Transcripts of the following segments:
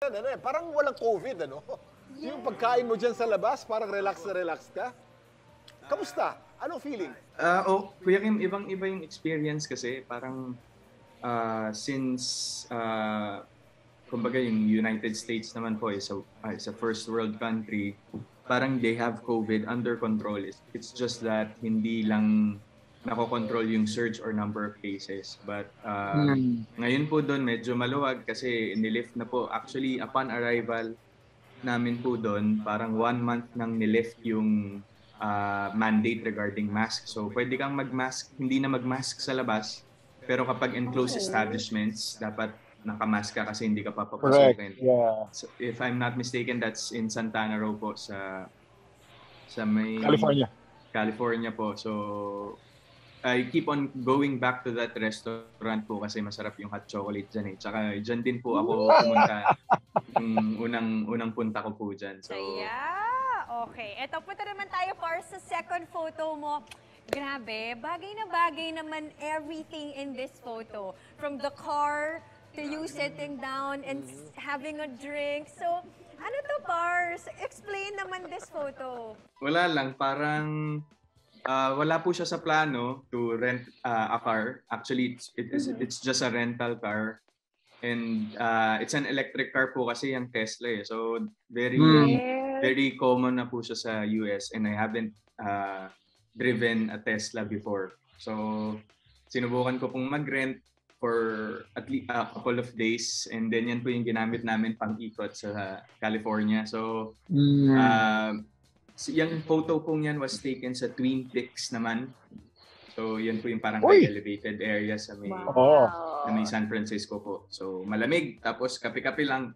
yan, ano eh, parang walang COVID, ano? Yung pagkain mo dyan sa labas, parang relax na relax ka. Kamusta? Anong feeling? Kuya Kim, ibang-iba yung experience kasi parang since kumbaga yung United States naman po is a first world country, parang they have COVID under control. It's just that hindi lang nakokontrol yung surge or number of cases. But ngayon po doon medyo maluwag kasi nilift na po. Actually, upon arrival namin po doon, parang 1 month nang nilift yung mandate regarding mask. So pwede kang mag-mask, hindi na mag-mask sa labas, pero kapag enclosed establishments, dapat nakamask ka kasi hindi ka Correct. papapasukin. Yeah. So, if I'm not mistaken, that's in Santana Row po sa may California po. So I keep on going back to that restaurant po kasi masarap yung hot chocolate dyan eh. Tsaka dyan din po ako pumunta. Yung unang punta ko po dyan. So, okay. Eto, punta naman tayo sa second photo mo. Grabe, bagay na bagay naman everything in this photo. From the car to you sitting down and having a drink. So, ano to, Pars? Explain naman this photo. Wala lang, parang wala po siya sa plano to rent a car. Actually, it's just a rental car. And it's an electric car po kasi yung Tesla eh. So very common na po siya sa US and I haven't driven a Tesla before. So sinubukan ko pong mag-rent for at least a couple of days and then yan po yung ginamit namin pang-ikot sa California. So yung photo pong yan was taken sa Twin Peaks naman. So, yun po yung parang elevated area sa may San Francisco po. So, malamig. Tapos, kape-kape lang.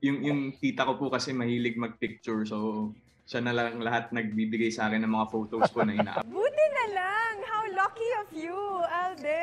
Yung tita ko po kasi mahilig mag-picture. So, siya na lang lahat nagbibigay sa akin ng mga photos ko na ina-upload. Buti na lang! How lucky of you, Alden!